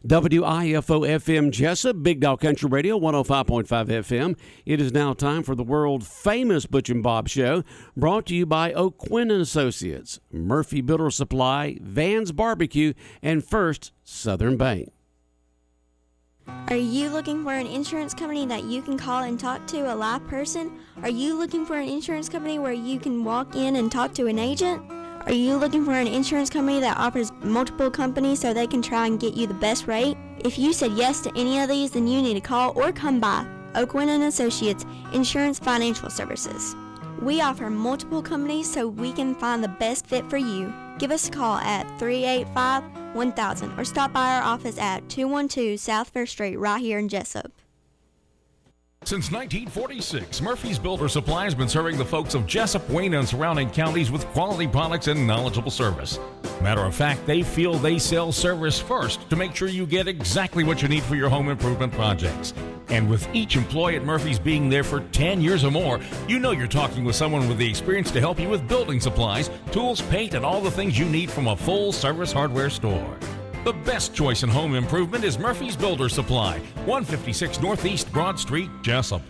WIFO FM Jesup, Big Dog Country Radio, 105.5 FM. It is now time for the world-famous Butch and Bob Show, brought to you by O'Quinn & Associates, Murphy Builder Supply, Van's Barbecue, and First Southern Bank. Are you looking for an insurance company that you can call and talk to a live person? Are you looking for an insurance company where you can walk in and talk to an agent? Are you looking for an insurance company that offers multiple companies so they can try and get you the best rate? If you said yes to any of these, then you need to call or come by O'Quinn & Associates Insurance Financial Services. We offer multiple companies so we can find the best fit for you. Give us a call at 385-1000 or stop by our office at 212 South Fair Street right here in Jesup. Since 1946, Murphy's Builder Supply has been serving the folks of Jesup, Wayne, and surrounding counties with quality products and knowledgeable service. Matter of fact, they feel they sell service first to make sure you get exactly what you need for your home improvement projects. And with each employee at Murphy's being there for 10 years or more, you know you're talking with someone with the experience to help you with building supplies, tools, paint, and all the things you need from a full-service hardware store. The best choice in home improvement is Murphy's Builder Supply, 156 Northeast Broad Street, Jesup.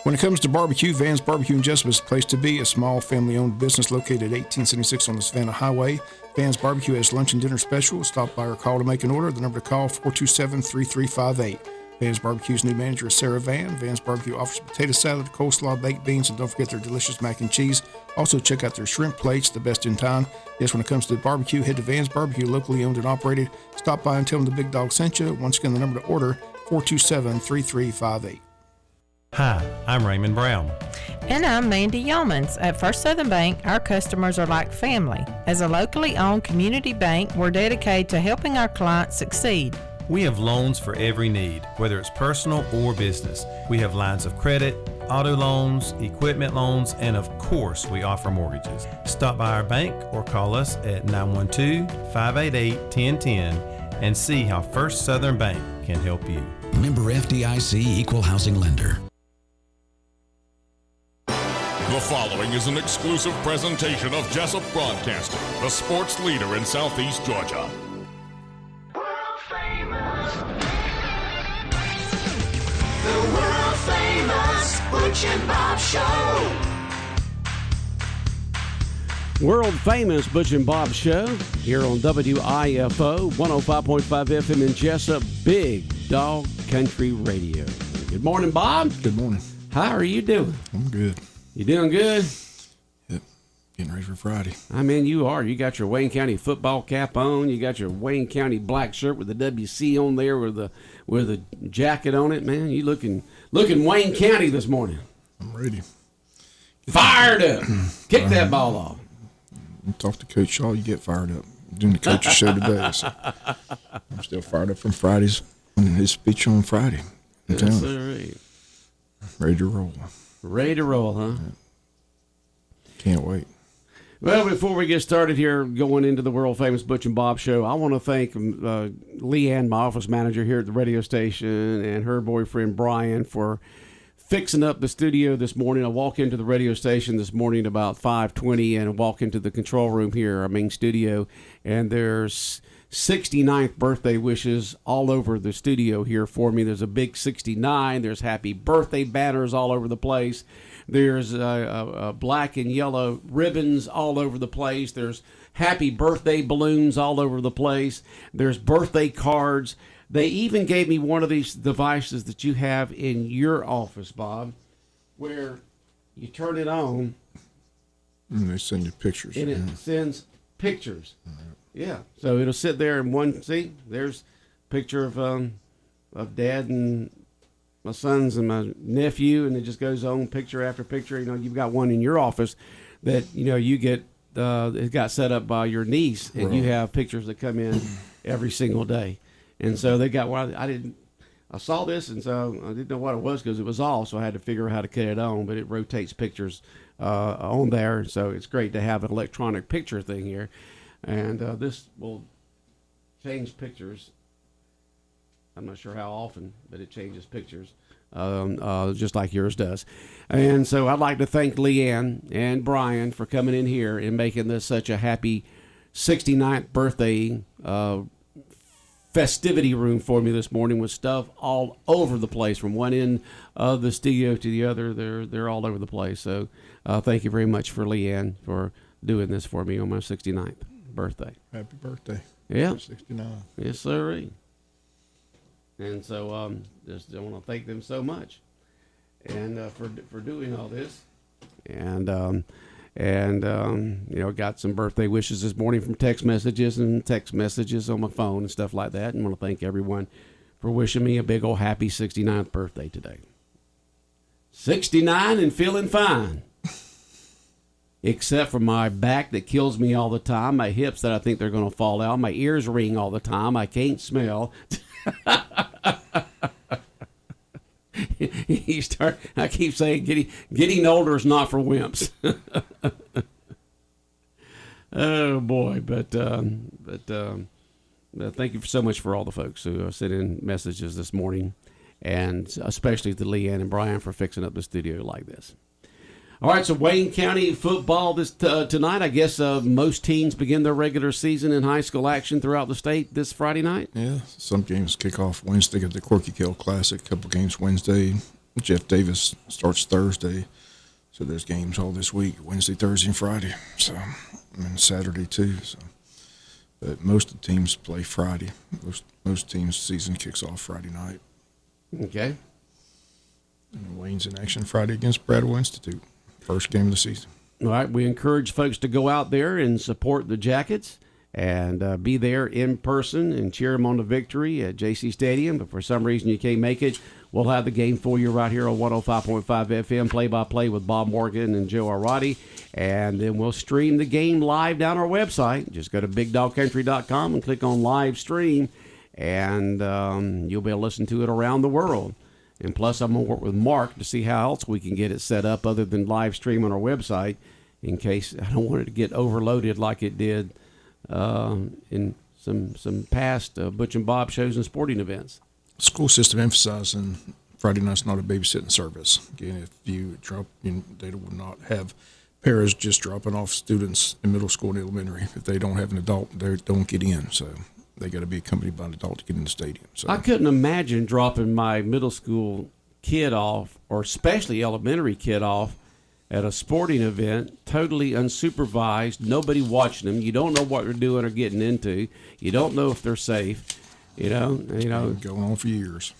When it comes to barbecue, Van's Barbecue in Jesup is the place to be. A small family-owned business located at 1876 on the Savannah Highway. Van's Barbecue has lunch and dinner special. Stop by or call to make an order. The number to call, 427-3358. Van's Barbecue's new manager is Sarah Van. Van's Barbecue offers potato salad, coleslaw, baked beans, and don't forget their delicious mac and cheese. Also, check out their shrimp plates, the best in town. Yes, when it comes to barbecue, head to Van's Barbecue, locally owned and operated. Stop by and tell them the Big Dog sent you. Once again, the number to order, 427-3358. Hi, I'm Raymond Brown. And I'm Mandy Yeomans. At First Southern Bank, our customers are like family. As a locally owned community bank, we're dedicated to helping our clients succeed. We have loans for every need, whether it's personal or business. We have lines of credit, auto loans, equipment loans, and of course, we offer mortgages. Stop by our bank or call us at 912-588-1010 and see how First Southern Bank can help you. Member FDIC Equal Housing Lender. The following is an exclusive presentation of Jesup Broadcasting, the sports leader in Southeast Georgia. The world-famous Butch and Bob Show. World-famous Butch and Bob Show here on WIFO, 105.5 FM in Jesup, Big Dog Country Radio. Good morning, Bob. Good morning. How are you doing? I'm good. You doing good? Yep. Getting ready for Friday. I mean, you are. You got your Wayne County football cap on. You got your Wayne County black shirt with the WC on there with the jacket on it. Man, you looking Wayne County this morning. I'm ready. Fired up. Kick that ball off. Talk to Coach Shaw, you get fired up. Doing the coach's show today. So I'm still fired up from Friday's his speech on Friday. That's right. Ready to roll. Ready to roll, huh? Yeah. Can't wait. Well, before we get started here, going into the world-famous Butch and Bob Show, I want to thank Leanne, my office manager here at the radio station, and her boyfriend, Brian, for fixing up the studio this morning. I walk into the radio station this morning about 5:20 and walk into the control room here, our main studio, and there's 69th birthday wishes all over the studio here for me. There's a big 69. There's happy birthday banners all over the place. There's black and yellow ribbons all over the place. There's happy birthday balloons all over the place. There's birthday cards. They even gave me one of these devices that you have in your office, Bob, where you turn it on. And they send you pictures. And it sends pictures. Yeah. So it'll sit there in one, see, there's a picture of Dad and my sons and my nephew, and it just goes on picture after picture. You know, you've got one in your office that, you know, you get, it got set up by your niece, and you have pictures that come in every single day. And so they got one. I saw this, and so I didn't know what it was because it was off, so I had to figure out how to cut it on, but it rotates pictures on there. So it's great to have an electronic picture thing here. And this will change pictures. I'm not sure how often, but it changes pictures, just like yours does. And so I'd like to thank Leanne and Brian for coming in here and making this such a happy 69th birthday festivity room for me this morning with stuff all over the place from one end of the studio to the other. They're all over the place. So thank you very much for Leanne for doing this for me on my 69th birthday. Happy birthday. Yeah. 69. Yes, sir. And so just I want to thank them so much and for doing all this. And got some birthday wishes this morning from text messages on my phone and stuff like that. And I want to thank everyone for wishing me a big old happy 69th birthday today. 69 and feeling fine. Except for my back that kills me all the time, my hips that I think they're going to fall out, my ears ring all the time, I can't smell. I keep saying getting older is not for wimps. Oh boy, but thank you so much for all the folks who sent in messages this morning, and especially to Leanne and Brian for fixing up the studio like this. All right, so Wayne County football this tonight. I guess most teams begin their regular season in high school action throughout the state this Friday night. Yeah, some games kick off Wednesday at the Corky Kell Classic. A couple games Wednesday. Jeff Davis starts Thursday, so there's games all this week: Wednesday, Thursday, and Friday. So, and Saturday too. So, but most of the teams play Friday. Most teams' season kicks off Friday night. Okay. And Wayne's in action Friday against Bradwell Institute. First game of the season. All right, we encourage folks to go out there and support the Jackets and be there in person and cheer them on to victory at JC Stadium. But for some reason you can't make it, we'll have the game for you right here on 105.5 FM, play-by-play with Bob Morgan and Joe Arati. And then we'll stream the game live down our website. Just go to BigDogCountry.com and click on live stream, and you'll be able to listen to it around the world. And plus, I'm going to work with Mark to see how else we can get it set up other than live stream on our website, in case I don't want it to get overloaded like it did in some past Butch and Bob shows and sporting events. School system emphasizing Friday night's not a babysitting service. Again, if you drop, they will not have parents just dropping off students in middle school and elementary. If they don't have an adult, they don't get in. So they got to be accompanied by an adult to get in the stadium. So I couldn't imagine dropping my middle school kid off, or especially elementary kid off, at a sporting event, totally unsupervised, nobody watching them. You don't know what they're doing or getting into. You don't know if they're safe. You know. Going on for years.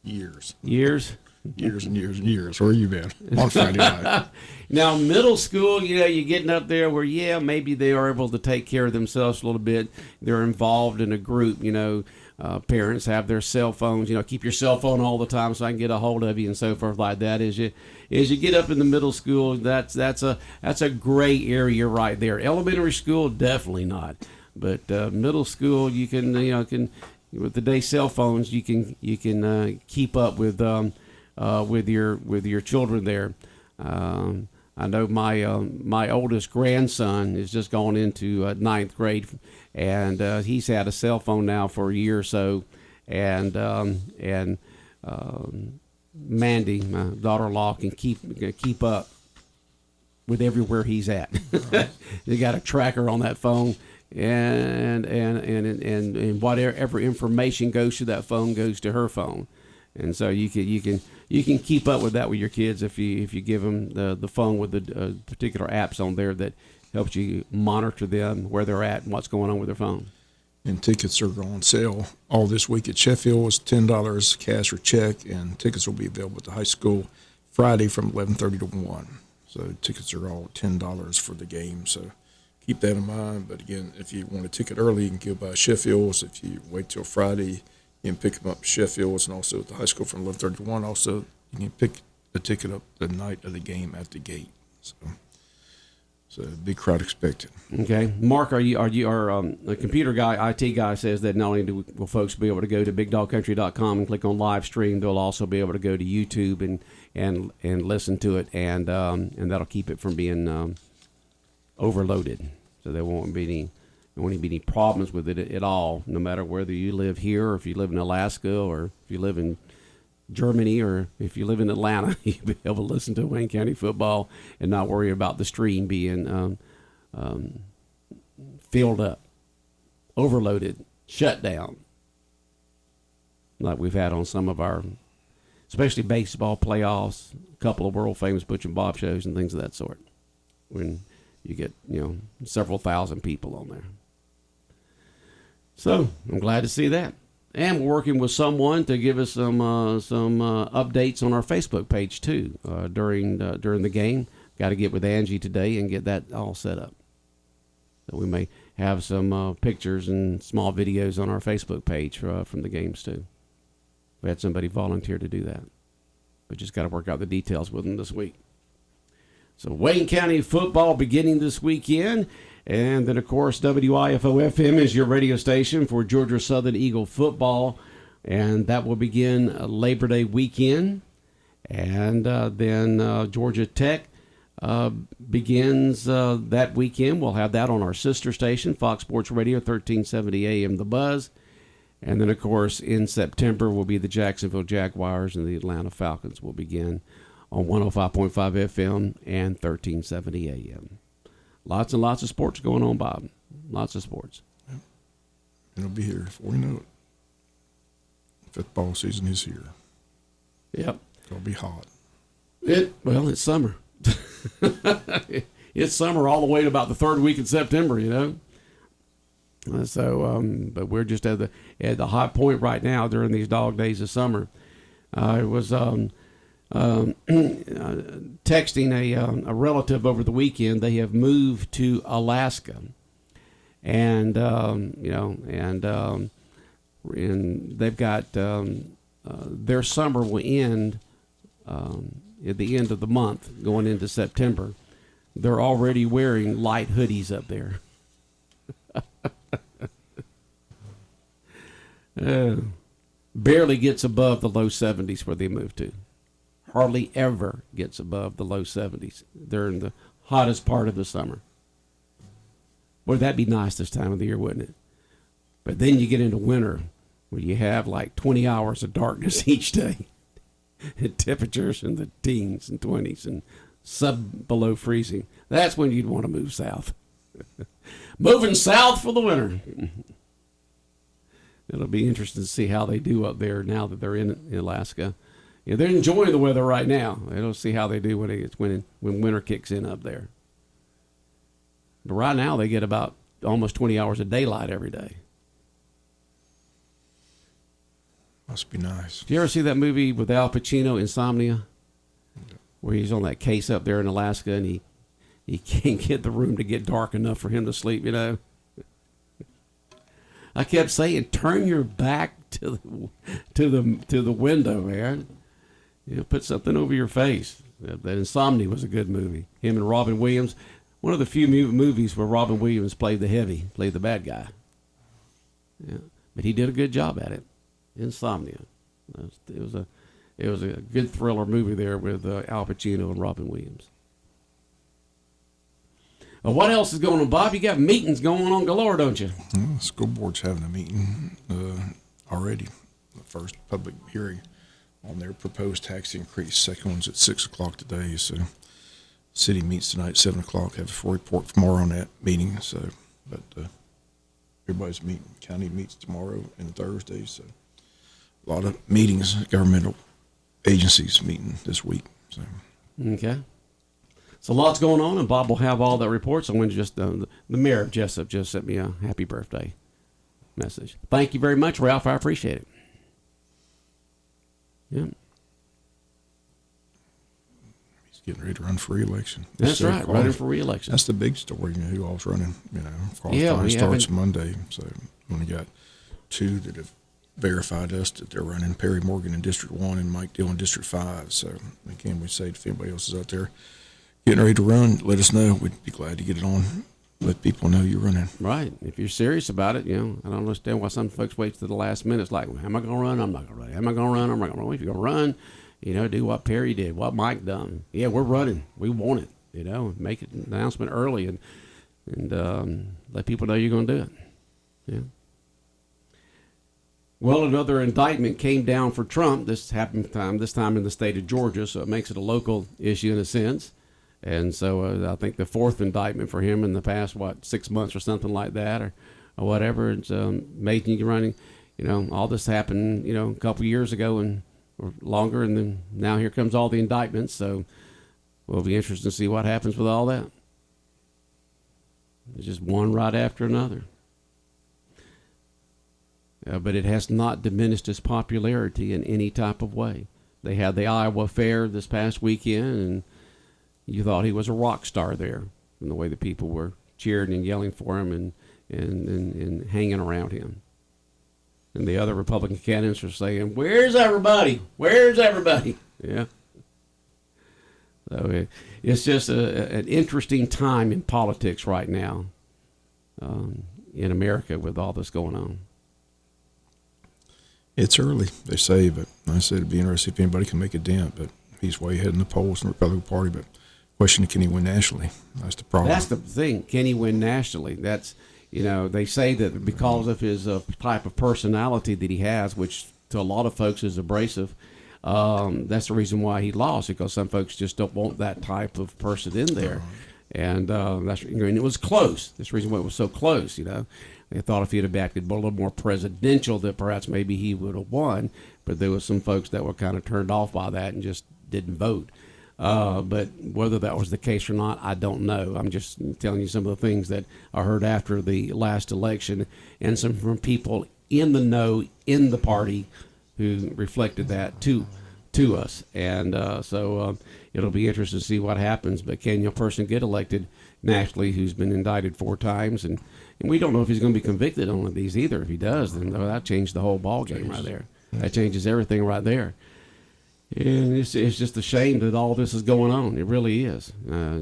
Years? Years and years and years. Where you been on Friday night? Now, middle school, you're getting up there where, maybe they are able to take care of themselves a little bit. They're involved in a group, parents have their cell phones, keep your cell phone all the time so I can get a hold of you and so forth like that. As you get up in the middle school, that's a gray area right there. Elementary school, definitely not. But middle school, you can with today's cell phones, you can keep up with your children there. I know my oldest grandson is just gone into ninth grade, and he's had a cell phone now for a year or so, and Mandy, my daughter-in-law, can keep up with everywhere he's at. They got a tracker on that phone, and whatever information goes to that phone goes to her phone, and so you can keep up with that with your kids if you give them the phone with the particular apps on there that helps you monitor them, where they're at, and what's going on with their phone. And tickets are on sale all this week at Sheffield. It's $10 cash or check, and tickets will be available at the high school Friday from 11:30 to 1. So tickets are all $10 for the game. So keep that in mind. But again, if you want a ticket early, you can go by Sheffield's. If you wait till Friday, you can pick them up at Sheffield's, and also at the high school from 11:30 to 1. Also, you can pick a ticket up the night of the game at the gate. So big crowd expected. Okay, Mark, are you a computer guy, IT guy says that not only will folks be able to go to BigDogCountry.com and click on live stream, they'll also be able to go to YouTube and listen to it, and that'll keep it from being overloaded. So there won't be any problems with it at all, no matter whether you live here or if you live in Alaska or if you live in Germany or if you live in Atlanta. You'll be able to listen to Wayne County football and not worry about the stream being filled up, overloaded shutdown, like we've had on some of our, especially baseball playoffs, a couple of world famous Butch and Bob shows and things of that sort, when you get, several thousand people on there. So I'm glad to see that. And we're working with someone to give us some updates on our Facebook page too during the game. Got to get with Angie today and get that all set up. So we may have some pictures and small videos on our Facebook page from the games too. We had somebody volunteer to do that. We just got to work out the details with them this week. So Wayne County football beginning this weekend. And then, of course, WIFO-FM is your radio station for Georgia Southern Eagle football. And that will begin Labor Day weekend. And then Georgia Tech begins that weekend. We'll have that on our sister station, Fox Sports Radio, 1370 AM The Buzz. And then, of course, in September will be the Jacksonville Jaguars, and the Atlanta Falcons will begin on 105.5 FM and 1370 AM. Lots and lots of sports going on, Bob. Lots of sports. Yep. It'll be here before we know it. Football season is here. Yep. It'll be hot. It's summer. It's summer all the way to about the third week in September, So, but we're just at the hot point right now during these dog days of summer. I was texting a relative over the weekend. They have moved to Alaska, and and they've got their summer will end at the end of the month, going into September. They're already wearing light hoodies up there. Barely gets above the low 70s where they moved to. Hardly ever gets above the low 70s during the hottest part of the summer. Boy, that'd be nice this time of the year, wouldn't it? But then you get into winter where you have like 20 hours of darkness each day. And temperatures in the teens and 20s and below freezing. That's when you'd want to move south. Moving south for the winter. It'll be interesting to see how they do up there now that they're in Alaska. They're enjoying the weather right now. We'll see how they do when winter kicks in up there. But right now they get about almost 20 hours of daylight every day. Must be nice. Did you ever see that movie with Al Pacino, Insomnia? Where he's on that case up there in Alaska and he can't get the room to get dark enough for him to sleep, I kept saying, turn your back to the window, man. Put something over your face. That Insomnia was a good movie. Him and Robin Williams. One of the few movies where Robin Williams played the bad guy. Yeah, but he did a good job at it. Insomnia. It was a good thriller movie there with Al Pacino and Robin Williams. What else is going on, Bob? You got meetings going on galore, don't you? Well, the school board's having a meeting already. The first public hearing on their proposed tax increase. Second one's at 6 o'clock today. So city meets tonight at 7 o'clock. Have a full report tomorrow on that meeting. So, but everybody's meeting. County meets tomorrow and Thursday. So a lot of meetings, governmental agencies meeting this week. So okay. So lots going on, and Bob will have all that report. So when just the mayor of Jesup just sent me a happy birthday message. Thank you very much, Ralph. I appreciate it. Yeah. He's getting ready to run for re-election. That's right, running for re-election. That's the big story. Who all's running? Qualifying starts Monday. So we got two that have verified us that they're running: Perry Morgan in District 1 and Mike Dillon in District 5. So again, we say if anybody else is out there getting ready to run, let us know. We'd be glad to get it on. Let people know you're running. Right. If you're serious about it, I don't understand why some folks wait to the last minute. It's like, am I going to run? I'm not going to run. Am I going to run? I'm not going to run. If you're going to run, do what Perry did, what Mike done. Yeah, we're running. We want it. Make an announcement early and let people know you're going to do it. Yeah. Well, another indictment came down for Trump. This happened this time in the state of Georgia, so it makes it a local issue in a sense. And so I think the fourth indictment for him in the past, 6 months or something like that, or whatever. It's amazing you're running. All this happened, a couple years ago or longer, and then now here comes all the indictments. So we'll be interested to see what happens with all that. It's just one right after another. But it has not diminished its popularity in any type of way. They had the Iowa Fair this past weekend, and you thought he was a rock star there, from the way the people were cheering and yelling for him and hanging around him. And the other Republican candidates are saying, "Where's everybody? Where's everybody?" Yeah. So it's just an interesting time in politics right now in America with all this going on. It's early, they say, but I said it'd be interesting if anybody can make a dent, but he's way ahead in the polls in the Republican Party. But question, can he win nationally? That's the problem. That's the thing. Can he win nationally? That's, they say that because of his type of personality that he has, which to a lot of folks is abrasive, that's the reason why he lost, because some folks just don't want that type of person in there. And it was close. That's the reason why it was so close, They thought if he'd have acted a little more presidential, that perhaps maybe he would have won. But there was some folks that were kind of turned off by that and just didn't vote. But whether that was the case or not, I don't know. I'm just telling you some of the things that I heard after the last election, and some from people in the know in the party who reflected that to us. And so it'll be interesting to see what happens. But can a person get elected nationally who's been indicted 4 times? And we don't know if he's going to be convicted on one of these either. If he does, then that changed the whole ball game right there. That changes everything right there. And it's just a shame that all this is going on. It really is. A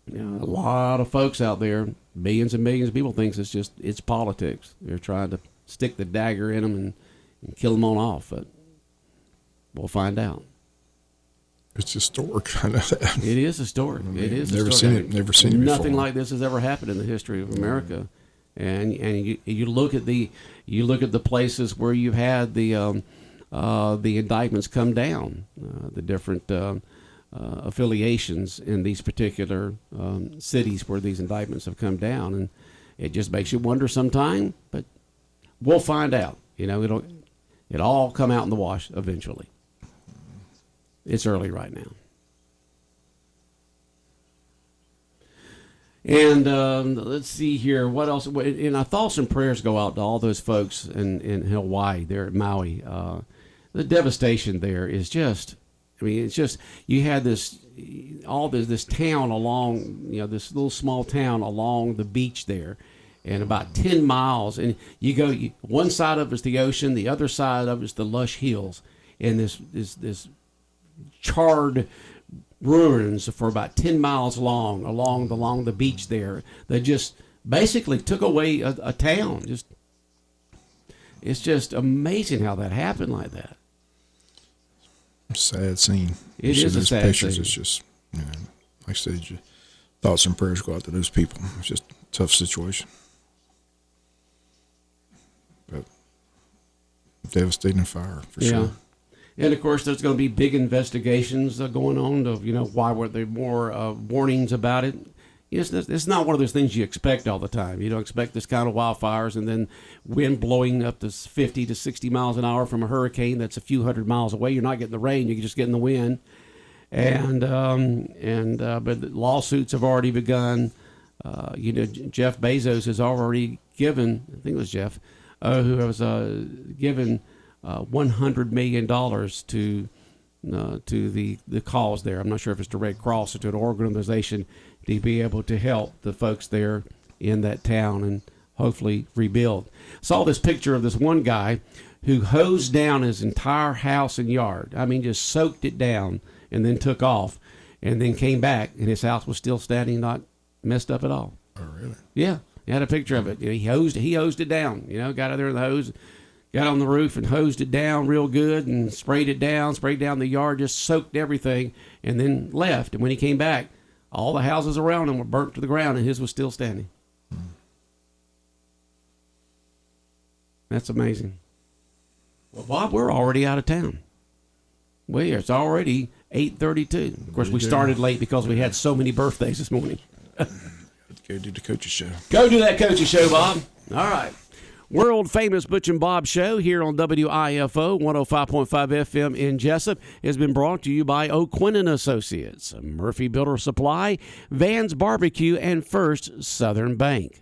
lot of folks out there, millions and millions of people, thinks it's politics. They're trying to stick the dagger in them and kill them on off. But we'll find out. It's historic. I know that. It is historic. It is never historic. Never seen it before. Nothing like this has ever happened in the history of America. And you look at the places where you've had the indictments come down, the different affiliations in these particular cities where these indictments have come down, and it just makes you wonder sometime. But we'll find out. It'll all come out in the wash eventually. It's early right now. And let's see here. What else? And our thoughts and prayers go out to all those folks in Hawaii, there at Maui. The devastation there is just, it's just, you had this town along, this little small town along the beach there, and about 10 miles. And you go, one side of it is the ocean, the other side of it is the lush hills. And this charred ruins for about 10 miles long along the beach there that just basically took away a town. It's just amazing how that happened like that. Sad scene. It is a sad pictures, scene. It's just, like I said, thoughts and prayers go out to those people. It's just a tough situation. But devastating fire, for sure. And, of course, there's going to be big investigations going on of, why were there more warnings about it. It's not one of those things you expect all the time. You don't expect this kind of wildfires and then wind blowing up to 50 to 60 miles an hour from a hurricane that's a few hundred miles away. You're not getting the rain. You're just getting the wind. But the lawsuits have already begun. Jeff Bezos has already given, I think it was Jeff, who has given $100 million to the cause there. I'm not sure if it's to Red Cross or to an organization to be able to help the folks there in that town and hopefully rebuild. Saw this picture of this one guy who hosed down his entire house and yard. Just soaked it down and then took off and then came back, and his house was still standing, not messed up at all. Oh, really? Yeah. He had a picture of it. He hosed it down, got out there with the hose, got on the roof and hosed it down real good and sprayed down the yard, just soaked everything, and then left. And when he came back, all the houses around him were burnt to the ground, and his was still standing. That's amazing. Well, Bob, we're already out of town. It's already 8:32. Of course, we started late because we had so many birthdays this morning. go do the coach's show. Go do that coaching show, Bob. All right. World famous Butch and Bob show here on WIFO 105.5 FM in Jesup has been brought to you by O'Quinn & Associates, Murphy Builder Supply, Van's Barbecue, and First Southern Bank.